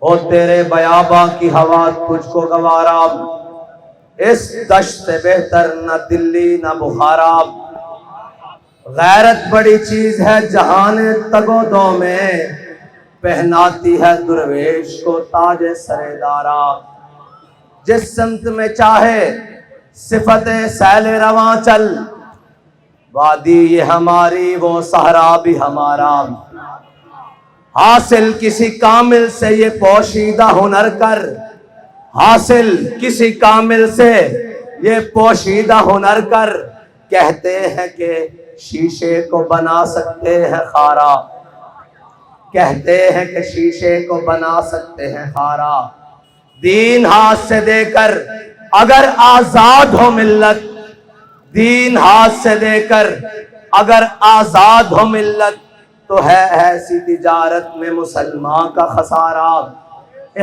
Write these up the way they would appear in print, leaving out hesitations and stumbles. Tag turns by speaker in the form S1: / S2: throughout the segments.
S1: ہو تیرے بیاباں کی ہوا تجھ کو گوارا، اس دشت سے بہتر نہ دلی نہ بخارا۔ غیرت بڑی چیز ہے جہان تگ و دو میں، پہناتی ہے درویش کو تاج سر دارا۔ جس سمت میں چاہے صفت سیل رواں چل، وادی یہ ہماری وہ صحرا بھی ہمارا۔ حاصل کسی کامل سے یہ پوشیدہ ہنر کر، حاصل کسی کامل سے یہ پوشیدہ ہنر کر، کہتے ہیں کہ شیشے کو بنا سکتے ہیں خارا، کہتے ہیں کہ شیشے کو بنا سکتے ہیں خارا۔ دین ہاتھ سے دے کر اگر آزاد ہو ملت، دین ہاتھ سے دے کر اگر آزاد ہو ملت، تو ہے ایسی تجارت میں مسلمان کا خسارہ۔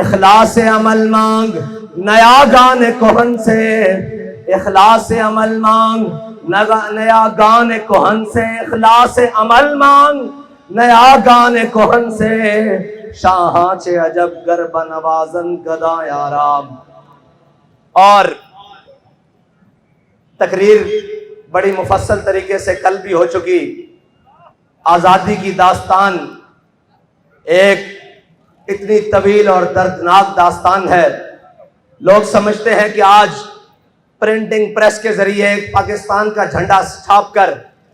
S1: اخلاص عمل مانگ نیا گان کہن سے، اخلاص عمل مانگ نیا گان کہن سے، اخلاص عمل مانگ نیا گان کہن سے، شاہاں چے عجب گر بنوازن گدا یارام۔ اور تقریر بڑی مفصل طریقے سے کل بھی ہو چکی۔ آزادی کی داستان ایک اتنی طویل اور دردناک داستان ہے۔ لوگ سمجھتے ہیں کہ آج پرنٹنگ پریس کے ذریعے ایک پاکستان کا جھنڈا چھاپ کر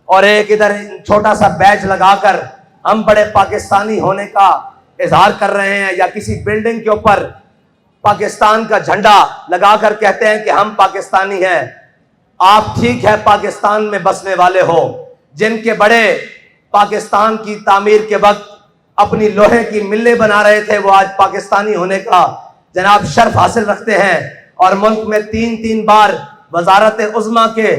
S1: اور ایک ادھر چھوٹا سا بیج لگا کر ہم بڑے پاکستانی ہونے کا اظہار کر رہے ہیں، یا کسی بلڈنگ کے اوپر پاکستان کا جھنڈا لگا کر کہتے ہیں کہ ہم پاکستانی ہیں۔ آپ ٹھیک ہے پاکستان میں بسنے والے ہو، جن کے بڑے پاکستان کی تعمیر کے وقت اپنی لوہے کی ملیں بنا رہے تھے، وہ آج پاکستانی ہونے کا جناب شرف حاصل رکھتے ہیں، اور ملک میں تین بار وزارت عظمیٰ کے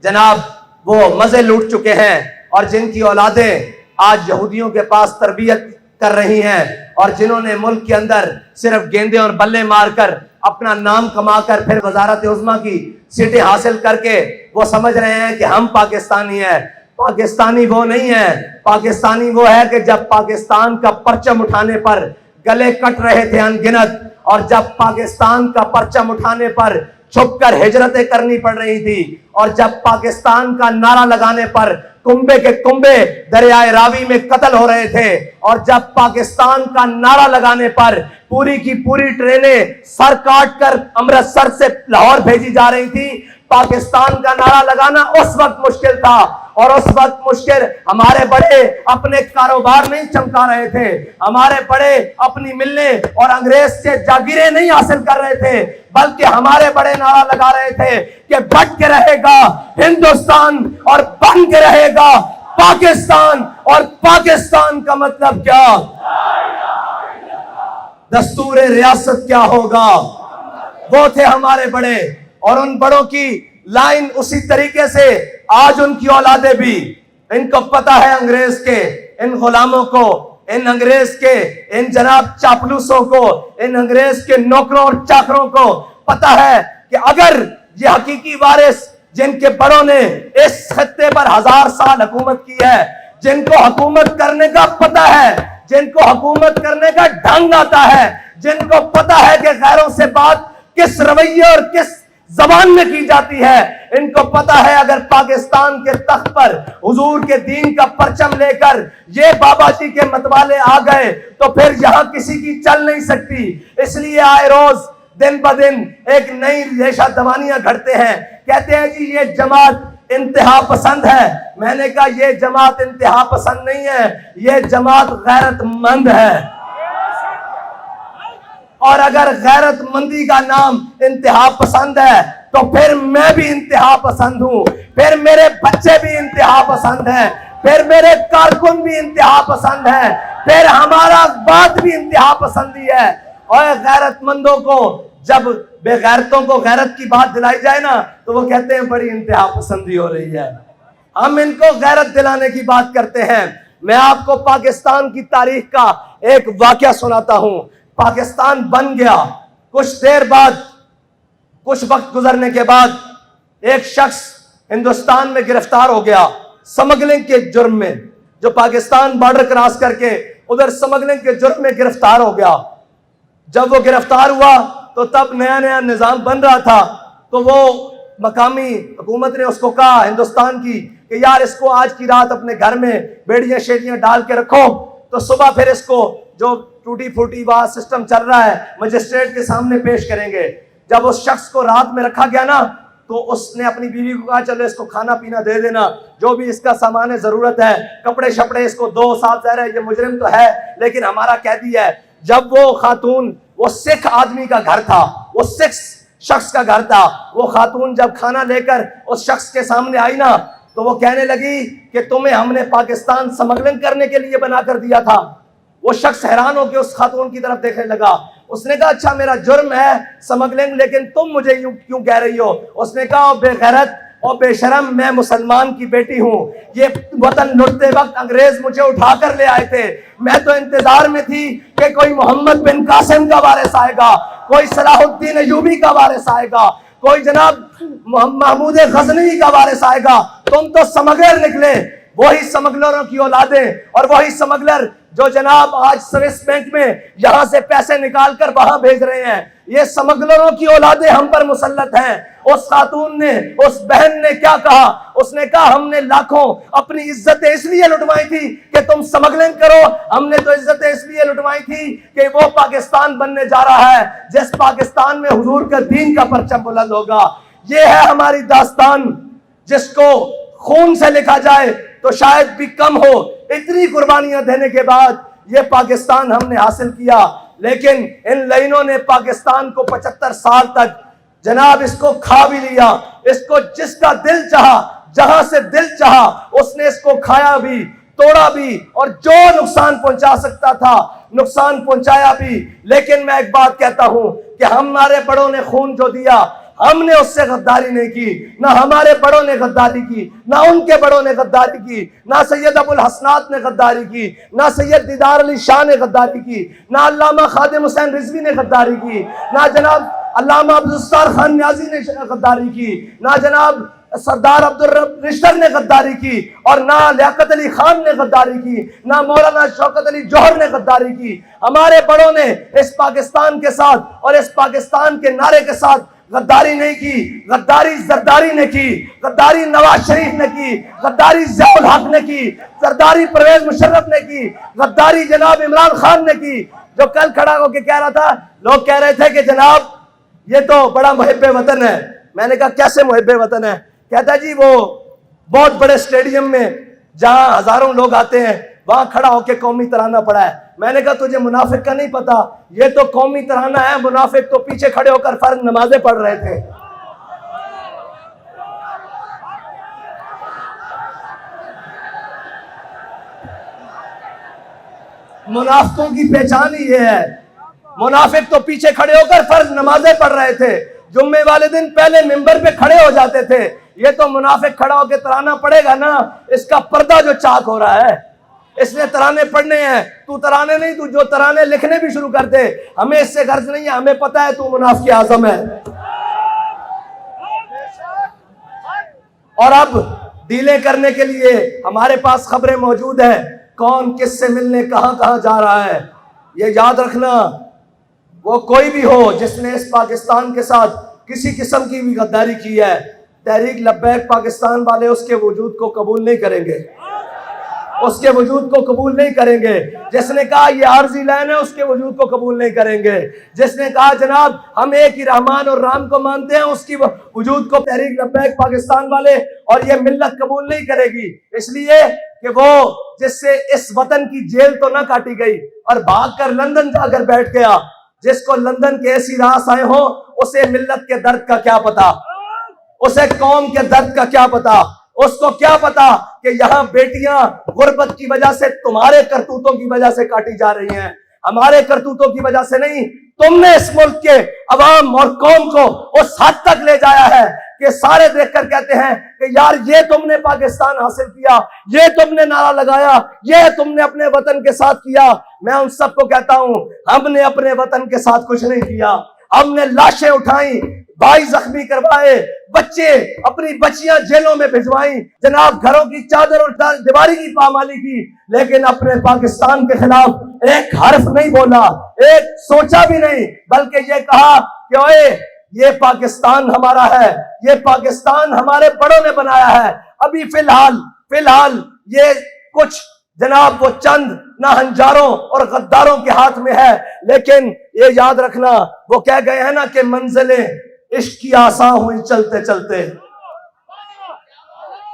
S1: جناب وہ مزے لوٹ چکے ہیں، اور جن کی اولادیں آج یہودیوں کے پاس تربیت کر رہی ہیں، اور جنہوں نے ملک کے اندر صرف گیندے اور بلے مار کر اپنا نام کما کر پھر وزارت عظمیٰ کی سیٹیں حاصل کر کے وہ سمجھ رہے ہیں کہ ہم پاکستانی ہیں۔ پاکستانی وہ نہیں ہے، پاکستانی وہ ہے کہ جب پاکستان کا پرچم اٹھانے پر گلے کٹ رہے تھے ان گنت، اور جب پاکستان کا پرچم اٹھانے پر چھپ کر ہجرتیں کرنی پڑ رہی تھی، اور جب پاکستان کا نعرہ لگانے پر کنبے کے کنبے دریائے راوی میں قتل ہو رہے تھے، اور جب پاکستان کا نعرہ لگانے پر پوری کی پوری ٹرینیں سر کاٹ کر امرتسر سے لاہور بھیجی جا رہی تھی۔ پاکستان کا نعرہ لگانا اس وقت مشکل تھا، اور اس وقت مشکل ہمارے بڑے اپنے کاروبار نہیں چمکا رہے تھے، ہمارے بڑے اپنی ملیں اور انگریز سے جاگیریں نہیں حاصل کر رہے تھے، بلکہ ہمارے بڑے نعرہ لگا رہے تھے کہ بٹ کے رہے گا ہندوستان اور بن کے رہے گا پاکستان، اور پاکستان کا مطلب کیا؟ دستور ریاست کیا ہوگا؟ وہ تھے ہمارے بڑے، اور ان بڑوں کی لائن اسی طریقے سے آج ان کی اولادیں بھی، ان کو پتہ ہے انگریز کے ان غلاموں کو، ان انگریز کے ان جناب چاپلوسوں کو، ان انگریز کے نوکروں اور چاکروں کو پتہ ہے کہ اگر یہ حقیقی وارث جن کے بڑوں نے اس خطے پر 1000 سال حکومت کی ہے، جن کو حکومت کرنے کا پتہ ہے، جن کو حکومت کرنے کا ڈھنگ آتا ہے، جن کو پتہ ہے کہ غیروں سے بات کس رویے اور کس زبان میں کی جاتی ہے، ان کو پتہ ہے اگر پاکستان کے تخت پر حضور کے دین کا پرچم لے کر یہ بابا جی کے متوالے آ گئے تو پھر یہاں کسی کی چل نہیں سکتی۔ اس لیے آئے روز دن بدن ایک نئی ریشہ دوانیاں گھڑتے ہیں، کہتے ہیں کہ یہ جماعت انتہا پسند ہے۔ میں نے کہا یہ جماعت انتہا پسند نہیں ہے، یہ جماعت غیرت مند ہے، اور اگر غیرت مندی کا نام انتہا پسند ہے تو پھر میں بھی انتہا پسند ہوں، پھر میرے بچے بھی انتہا پسند ہیں، پھر میرے کارکن بھی انتہا پسند ہیں، پھر ہمارا بات بھی انتہا پسندی ہے۔ اور غیرت مندوں کو جب بے غیرتوں کو غیرت کی بات دلائی جائے نا تو وہ کہتے ہیں بڑی انتہا پسندی ہو رہی ہے۔ ہم ان کو غیرت دلانے کی بات کرتے ہیں۔ میں آپ کو پاکستان کی تاریخ کا ایک واقعہ سناتا ہوں۔ پاکستان بن گیا، کچھ دیر بعد، کچھ وقت گزرنے کے بعد ایک شخص ہندوستان میں گرفتار ہو گیا سمگلنگ کے جرم میں، جو پاکستان بارڈر کراس کر کے ادھر سمگلنگ کے جرم میں گرفتار ہو گیا۔ جب وہ گرفتار ہوا تو تب نیا نیا نظام بن رہا تھا، تو وہ مقامی حکومت نے اس کو کہا ہندوستان کی کہ یار اس کو آج کی رات اپنے گھر میں بیڑیاں شیڑیاں ڈال کے رکھو، تو صبح پھر اس کو جو ٹوٹی پھوٹی بات سسٹم چل رہا ہے مجسٹریٹ کے سامنے پیش کریں گے۔ جب اس شخص کو رات میں رکھا گیا نا تو اس نے اپنی بیوی کو کہا چلو اس کو کھانا پینا دے دینا، جو بھی اس کا سامان ضرورت ہے، کپڑے شپڑے اس کو دو، صاف ظاہر ہے یہ مجرم تو ہے لیکن ہمارا قیدی ہے۔ جب وہ خاتون، وہ سکھ آدمی کا گھر تھا، وہ سکھ شخص کا گھر تھا، وہ خاتون جب کھانا لے کر اس شخص کے سامنے آئی نا تو وہ کہنے لگی کہ تمہیں ہم نے پاکستان سمگلنگ کرنے کے لیے بنا کر دیا تھا۔ وہ شخص حیران ہو کے اس خاتون کی طرف دیکھنے لگا۔ اس نے کہا اچھا میرا جرم ہے سمگلنگ، لیکن تم مجھے یوں کیوں کہہ رہی ہو؟ اس نے کہا بے غیرت اور بے شرم، میں مسلمان کی بیٹی ہوں، یہ وطن لٹتے وقت انگریز مجھے اٹھا کر لے آئے تھے، میں تو انتظار میں تھی کہ کوئی محمد بن قاسم کا وارث آئے گا، کوئی صلاح الدین ایوبی کا وارث آئے گا، کوئی جناب محمود غزنوی کا وارث آئے گا، تم تو سمگلر نکلے۔ وہی سمگلروں کی اولادیں اور وہی سمگلر جو جناب آج سوئس بینک میں یہاں سے پیسے نکال کر وہاں بھیج رہے ہیں، یہ سمگلروں کی اولادیں ہم پر مسلط ہیں۔ اس خاتون نے، اس بہن نے کیا کہا؟ اس نے کہا ہم نے لاکھوں اپنی عزتیں اس لیے لٹوائی تھی کہ تم سمگلنگ کرو، ہم نے تو عزتیں اس لیے لٹوائی تھی کہ وہ پاکستان بننے جا رہا ہے جس پاکستان میں حضور کا دین کا پرچم بلند ہوگا۔ یہ ہے ہماری داستان جس کو خون سے لکھا جائے تو شاید بھی کم ہو۔ اتنی قربانیاں دینے کے بعد یہ پاکستان ہم نے حاصل کیا، لیکن ان لائنوں نے پاکستان کو 75 سال تک جناب اس کو کھا بھی لیا۔ اس کو جس کا دل چاہا، جہاں سے دل چاہا، اس نے اس کو کھایا بھی، توڑا بھی، اور جو نقصان پہنچا سکتا تھا نقصان پہنچایا بھی۔ لیکن میں ایک بات کہتا ہوں کہ ہمارے بڑوں نے خون جو دیا، ہم نے اس سے غداری نہیں کی، نہ ہمارے بڑوں نے غداری کی، نہ ان کے بڑوں نے غداری کی، نہ سید ابو الحسنات نے غداری کی، نہ سید دیدار علی شاہ نے غداری کی، نہ علامہ خادم حسین رضوی نے غداری کی، نہ جناب علامہ عبدالستار خان نیازی نے غداری کی، نہ جناب سردار عبدالرب رشتر نے غداری کی، اور نہ لیاقت علی خان نے غداری کی، نہ مولانا شوکت علی جوہر نے غداری کی۔ ہمارے بڑوں نے اس پاکستان کے ساتھ اور اس پاکستان کے نعرے کے ساتھ غداری نہیں کی۔ غداری زرداری نے کی، غداری نواز شریف نے کی، غداری ضیاء الحق نے کی، غداری پرویز مشرف نے کی، غداری جناب عمران خان نے کی، جو کل کھڑا ہو کے کہہ رہا تھا، لوگ کہہ رہے تھے کہ جناب یہ تو بڑا محب وطن ہے۔ میں نے کہا کیسے محب وطن ہے؟ کہتا جی وہ بہت بڑے سٹیڈیم میں جہاں ہزاروں لوگ آتے ہیں وہاں کھڑا ہو کے قومی ترانہ پڑھا ہے۔ میں نے کہا تجھے منافق کا نہیں پتا، یہ تو قومی ترانہ ہے، منافق تو پیچھے کھڑے ہو کر فرض نمازیں پڑھ رہے تھے۔ منافقوں کی پہچان ہی یہ ہے، منافق تو پیچھے کھڑے ہو کر فرض نمازیں پڑھ رہے تھے، جمعے والے دن پہلے ممبر پہ کھڑے ہو جاتے تھے۔ یہ تو منافق کھڑا ہو کے ترانہ پڑھے گا نا، اس کا پردہ جو چاک ہو رہا ہے، اس نے ترانے پڑھنے ہیں۔ تو ترانے نہیں، تو جو ترانے لکھنے بھی شروع کر دے، ہمیں اس سے غرض نہیں ہے، ہمیں پتہ ہے تو منافق اعظم ہے۔ اور اب ڈیلیں کرنے کے لیے ہمارے پاس خبریں موجود ہیں، کون کس سے ملنے کہاں کہاں جا رہا ہے۔ یہ یاد رکھنا، وہ کوئی بھی ہو جس نے اس پاکستان کے ساتھ کسی قسم کی بھی غداری کی ہے، تحریک لبیک پاکستان والے اس کے وجود کو قبول نہیں کریں گے، اس کے وجود کو قبول نہیں کریں گے۔ جس نے کہا یہ عارضی لائن ہے، اس کے وجود کو قبول نہیں کریں گے۔ جس نے کہا جناب ہم ایک ہی رحمان اور رام کو مانتے ہیں، اس کی وجود کو تحریک لبیک پاکستان والے اور یہ ملت قبول نہیں کرے گی، اس لیے کہ وہ جس سے اس وطن کی جیل تو نہ کاٹی گئی اور بھاگ کر لندن جا کر بیٹھ گیا، جس کو لندن کے ایسی راس آئے ہوں، اسے ملت کے درد کا کیا پتا، اسے قوم کے درد کا کیا پتا، اس کو کیا پتا کہ یہاں بیٹیاں غربت کی وجہ سے تمہارے کرتوتوں کی وجہ سے کاٹی جا رہی ہیں، ہمارے کرتوتوں کی وجہ سے نہیں۔ تم نے اس ملک کے عوام اور قوم کو اس حد تک لے جایا ہے کہ سارے دیکھ کر کہتے ہیں کہ یار یہ تم نے پاکستان حاصل کیا، یہ تم نے نعرہ لگایا، یہ تم نے اپنے وطن کے ساتھ کیا۔ میں ان سب کو کہتا ہوں ہم نے اپنے وطن کے ساتھ کچھ نہیں کیا، ہم نے لاشیں اٹھائیں، بھائی زخمی کروائے، بچے اپنی بچیاں جیلوں میں بھجوائیں، جناب گھروں کی چادر اور دیواری کی پامالی کی، لیکن اپنے پاکستان کے خلاف ایک حرف نہیں بولا، ایک سوچا بھی نہیں، بلکہ یہ کہا کہ اوئے یہ پاکستان ہمارا ہے، یہ پاکستان ہمارے بڑوں نے بنایا ہے۔ ابھی فی الحال یہ کچھ جناب وہ چند ناہنجاروں اور غداروں کے ہاتھ میں ہے، لیکن یہ یاد رکھنا وہ کہہ گئے ہیں نا کہ منزلیں عشق کی آسان ہوئی چلتے چلتے۔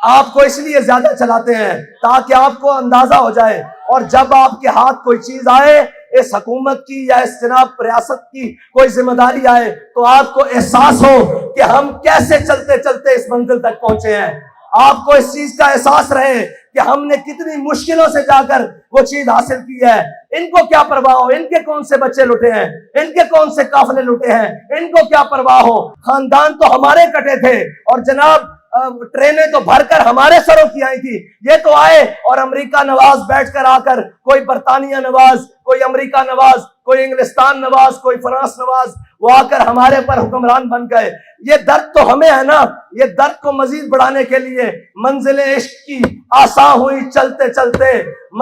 S1: آپ کو اس لیے زیادہ چلاتے ہیں تاکہ آپ کو اندازہ ہو جائے، اور جب آپ کے ہاتھ کوئی چیز آئے، اس حکومت کی یا اس جناب ریاست کی کوئی ذمہ داری آئے، تو آپ کو احساس ہو کہ ہم کیسے چلتے چلتے اس منزل تک پہنچے ہیں، آپ کو اس چیز کا احساس رہے کہ ہم نے کتنی مشکلوں سے جا کر وہ چیز حاصل کی ہے۔ ان کو کیا پرواہ ہو ان کے کون سے بچے لٹے ہیں، ان کے کون سے قافلے لٹے ہیں، ان کو کیا پرواہ ہو، خاندان تو ہمارے کٹے تھے، اور جناب ٹرینیں تو بھر کر ہمارے سروں کی آئی تھی، یہ تو آئے اور امریکہ نواز بیٹھ کر آ کر کوئی برطانیہ نواز، کوئی امریکہ نواز، کوئی انگلستان نواز، کوئی فرانس نواز، وہ آ کر ہمارے پر حکمران بن گئے۔ یہ درد تو ہمیں ہے نا، یہ درد کو مزید بڑھانے کے لیے منزلیں عشق کی آسان ہوئی چلتے چلتے،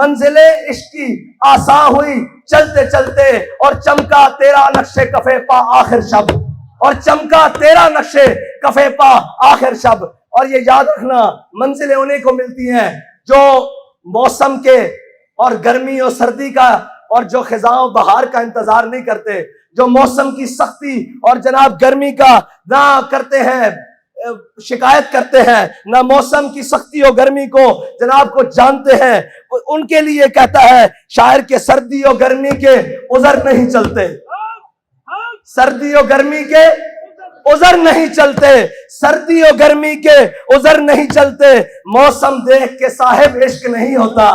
S1: منزلیں عشق کی آسان ہوئی چلتے چلتے، اور چمکا تیرا نقش کفے پا آخر شب، اور چمکا تیرا نقش کفے پا آخر شب۔ اور یہ یاد رکھنا منزلیں انہیں کو ملتی ہیں جو موسم کے اور گرمی اور سردی کا اور جو خزاں بہار کا انتظار نہیں کرتے، جو موسم کی سختی اور جناب گرمی کا نہ کرتے ہیں، شکایت کرتے ہیں، نہ موسم کی سختی اور گرمی کو جناب کو جانتے ہیں، ان کے لیے کہتا ہے شاعر کے سردی اور گرمی کے عذر نہیں چلتے، سردی اور گرمی کے عذر نہیں چلتے، سردی اور گرمی کے عذر نہیں چلتے، موسم دیکھ کے صاحب عشق نہیں ہوتا۔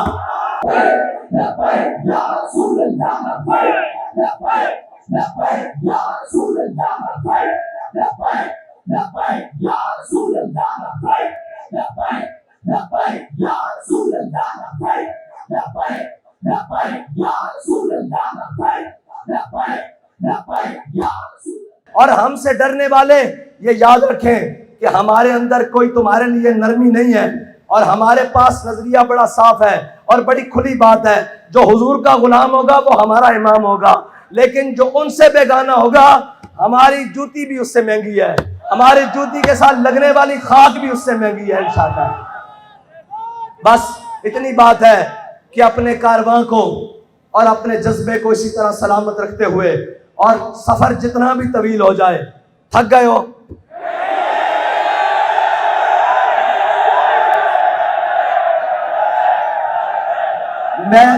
S1: اور ہم سے ڈرنے والے یہ یاد رکھیں کہ ہمارے اندر کوئی تمہارے لیے نرمی نہیں ہے، اور ہمارے پاس نظریہ بڑا صاف ہے اور بڑی کھلی بات ہے، جو حضور کا غلام ہوگا وہ ہمارا امام ہوگا، لیکن جو ان سے بیگانہ ہوگا ہماری جوتی بھی اس سے مہنگی ہے، ہماری جوتی کے ساتھ لگنے والی خاک بھی اس سے مہنگی ہے انشاءاللہ۔ بس اتنی بات ہے کہ اپنے کارواں کو اور اپنے جذبے کو اسی طرح سلامت رکھتے ہوئے، اور سفر جتنا بھی طویل ہو جائے، تھک گئے ہو میں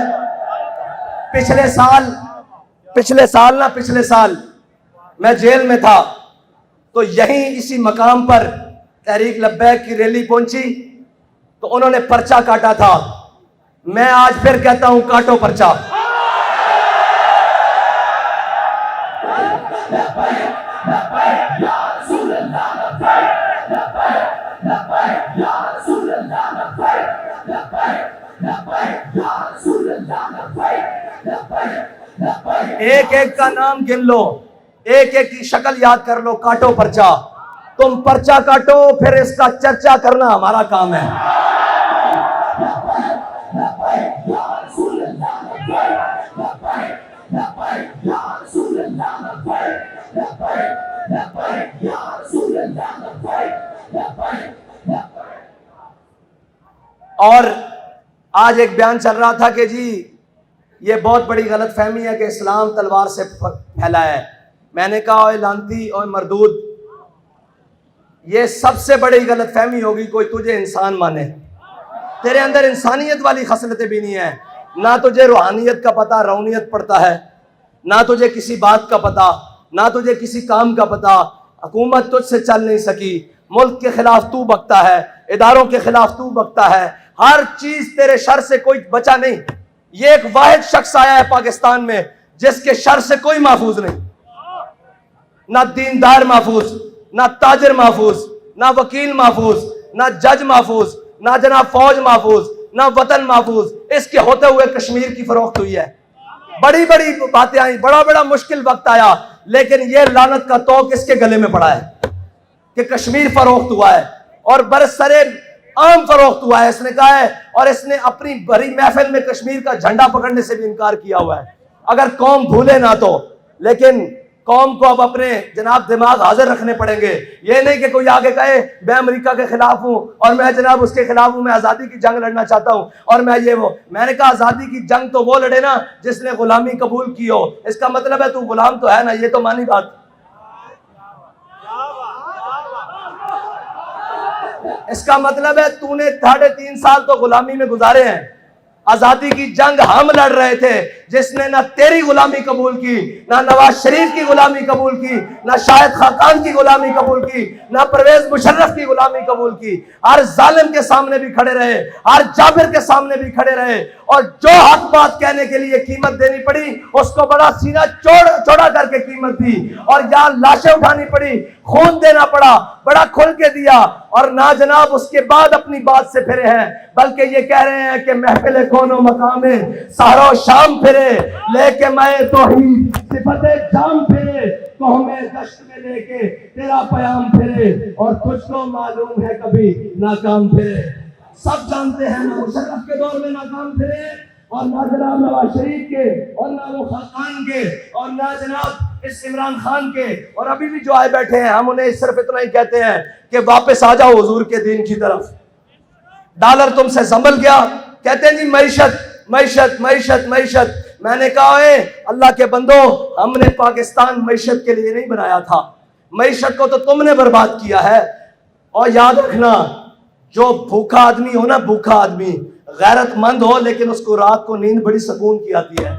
S1: پچھلے سال میں جیل میں تھا، تو یہیں اسی مقام پر تحریک لبیک کی ریلی پہنچی، تو انہوں نے پرچہ کاٹا تھا، میں آج پھر کہتا ہوں کاٹو پرچہ۔ ایک ایک کا نام گن لو، ایک ایک کی شکل یاد کر لو، کاٹو پرچہ، تم پرچہ کاٹو، پھر اس کا چرچا کرنا ہمارا کام ہے۔ اور آج ایک بیان چل رہا تھا کہ جی یہ بہت بڑی غلط فہمی ہے کہ اسلام تلوار سے پھیلا ہے۔ میں نے کہا اوے لانتی اوے مردود، یہ سب سے بڑی غلط فہمی ہوگی کوئی تجھے انسان مانے، تیرے اندر انسانیت والی خصلتیں بھی نہیں ہیں، نہ تجھے روحانیت کا پتہ، رونیت پڑتا ہے، نہ تجھے کسی بات کا پتہ، نہ تجھے کسی کام کا پتہ، حکومت تجھ سے چل نہیں سکی، ملک کے خلاف تو بکتا ہے، اداروں کے خلاف تو بکتا ہے، ہر چیز تیرے شر سے کوئی بچا نہیں۔ یہ ایک واحد شخص آیا ہے پاکستان میں جس کے شر سے کوئی محفوظ نہیں، نہ دیندار محفوظ، نہ تاجر محفوظ، نہ وکیل محفوظ، نہ جج محفوظ، نہ جناب فوج محفوظ، نہ وطن محفوظ۔ اس کے ہوتے ہوئے کشمیر کی فروخت ہوئی ہے، بڑی بڑی باتیں آئیں، بڑا بڑا مشکل وقت آیا، لیکن یہ لعنت کا توق اس کے گلے میں پڑا ہے۔ کہ کشمیر فروخت ہوا ہے اور برسرے عام فروخت ہوا ہے، اس نے کہا ہے، اور اس نے اپنی بڑی محفل میں کشمیر کا جھنڈا پکڑنے سے بھی انکار کیا ہوا ہے، اگر قوم بھولے نہ تو۔ لیکن قوم کو اب اپنے جناب دماغ حاضر رکھنے پڑیں گے، یہ نہیں کہ کوئی آگے کہے میں امریکہ کے خلاف ہوں اور میں جناب اس کے خلاف ہوں، میں آزادی کی جنگ لڑنا چاہتا ہوں اور میں یہ وہ۔ میں نے کہا آزادی کی جنگ تو وہ لڑے نا جس نے غلامی قبول کی ہو، اس کا مطلب ہے تو غلام تو ہے نا، یہ تو مانی بات۔ اس کا مطلب ہے تو نے 3.5 سال تو غلامی میں گزارے ہیں۔ آزادی کی جنگ ہم لڑ رہے تھے، جس نے نہ تیری غلامی قبول کی، نہ نواز شریف کی غلامی قبول کی، نہ شاہد خاقان کی غلامی قبول کی، نہ پرویز مشرف کی غلامی قبول کی۔ ہر ظالم کے سامنے بھی کھڑے رہے، ہر جابر کے سامنے بھی کھڑے رہے، اور جو حق بات کہنے کے لیے قیمت دینی پڑی اس کو بڑا سینہ چوڑا کر کے قیمت دی، اور جہاں لاشیں اٹھانی پڑی، خون دینا پڑا، بڑا کھل کے دیا، اور نہ جناب اس کے بعد اپنی بات سے پھرے ہیں، بلکہ یہ کہہ رہے ہیں کہ محفل کون و مقام سحر و شام پھرے، لے کے میں توحید صفت جام پھرے، قوم دشت میں لے کے تیرا پیام پھرے، اور تجھ کو معلوم ہے کبھی ناکام پھرے۔ سب جانتے ہیں نہ مشرف کے دور میں ناکام پھرے، اور نہ جناب نواز شریف کے، اور نہ وہ خاقان کے، اور نہ جناب اس عمران خان کے، اور ابھی بھی جو آئے بیٹھے ہیں ہم انہیں صرف اتنا ہی کہتے ہیں کہ واپس آ جاؤ حضور کے دین کی طرف۔ ڈالر تم سے سنبھل گیا، کہتے ہیں جی معیشت معیشت معیشت معیشت۔ میں نے کہا ہے اللہ کے بندو، ہم نے پاکستان معیشت کے لیے نہیں بنایا تھا، معیشت کو تو تم نے برباد کیا ہے۔ اور یاد رکھنا، جو بھوکا آدمی ہو نا، بھوکا آدمی غیرت مند ہو لیکن اس کو رات کو نیند بڑی سکون کی آتی ہے،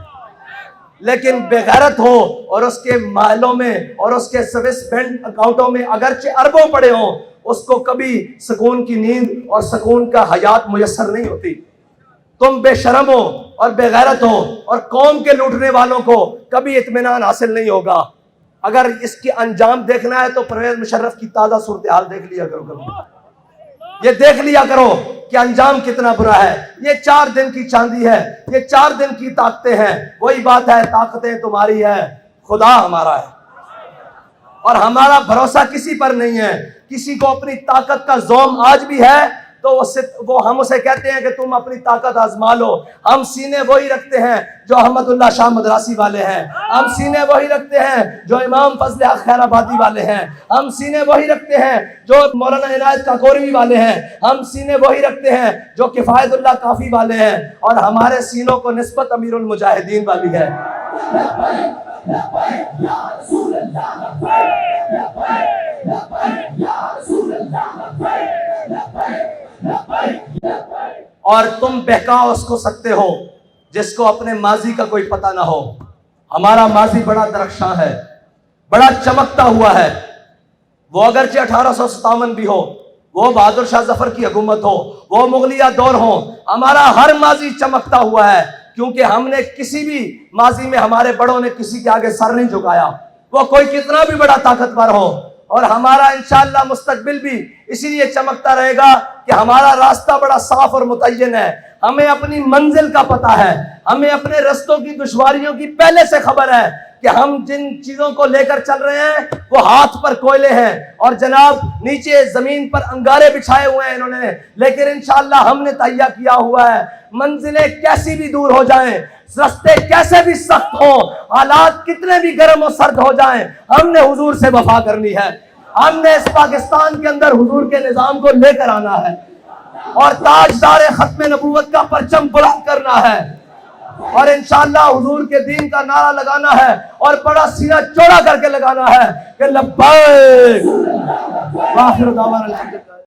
S1: لیکن بے غیرت ہو اور اس کے محلوں میں اور اس کے سوئس بینک اکاؤنٹوں میں اگرچہ اربوں پڑے ہوں، اس کو کبھی سکون کی نیند اور سکون کا حیات میسر نہیں ہوتی۔ تم بے شرم ہو اور بے غیرت ہو، اور قوم کے لوٹنے والوں کو کبھی اطمینان حاصل نہیں ہوگا۔ اگر اس کی انجام دیکھنا ہے تو پرویز مشرف کی تازہ صورتحال دیکھ لیا کرو کبھی، یہ دیکھ لیا کرو کہ انجام کتنا برا ہے۔ یہ 4 دن کی چاندی ہے، یہ 4 دن کی طاقتیں ہیں، وہی بات ہے طاقتیں تمہاری ہے، خدا ہمارا ہے، اور ہمارا بھروسہ کسی پر نہیں ہے۔ کسی کو اپنی طاقت کا زوم آج بھی ہے تو وہ ہم اسے کہتے ہیں کہ تم اپنی طاقت آزما لو۔ ہم سینے وہی رکھتے ہیں جو احمد اللہ شاہ مدراسی والے ہیں، ہم سینے وہی رکھتے ہیں جو امام فضل حق خیر آبادی والے ہیں، ہم سینے وہی رکھتے ہیں جو مولانا عنایت کاکوروی والے ہیں، ہم سینے وہی رکھتے ہیں جو کفایت اللہ کافی والے ہیں، اور ہمارے سینوں کو نسبت امیر المجاہدین والی ہے۔ اور تم بہکا اس کو سکتے ہو جس کو اپنے ماضی کا کوئی پتہ نہ ہو۔ ہمارا ماضی بڑا درخشاں ہے، بڑا چمکتا ہوا ہے، وہ اگرچہ 1857 بھی ہو، وہ بہادر شاہ ظفر کی حکومت ہو، وہ مغلیہ دور ہو، ہمارا ہر ماضی چمکتا ہوا ہے، کیونکہ ہم نے کسی بھی ماضی میں ہمارے بڑوں نے کسی کے آگے سر نہیں جھکایا، وہ کوئی کتنا بھی بڑا طاقتور ہو۔ اور ہمارا انشاءاللہ مستقبل بھی اسی لیے چمکتا رہے گا کہ ہمارا راستہ بڑا صاف اور متعین ہے، ہمیں اپنی منزل کا پتہ ہے، ہمیں اپنے رستوں کی دشواریوں کی پہلے سے خبر ہے کہ ہم جن چیزوں کو لے کر چل رہے ہیں وہ ہاتھ پر کوئلے ہیں، اور جناب نیچے زمین پر انگارے بچھائے ہوئے ہیں انہوں نے، لیکن انشاءاللہ ہم نے تہیہ کیا ہوا ہے۔ منزلیں کیسی بھی دور ہو جائیں، رستے کیسے بھی سخت ہوں، حالات کتنے بھی گرم و سرد ہو جائیں، ہم نے حضور سے وفا کرنی ہے، ہم نے اس پاکستان کے اندر حضور کے نظام کو لے کر آنا ہے، اور تاجدار ختم نبوت کا پرچم بلند کرنا ہے، اور انشاءاللہ حضور کے دین کا نعرہ لگانا ہے، اور بڑا سینہ چوڑا کر کے لگانا ہے کہ لبیک وآخر دعوانا الحمدللہ۔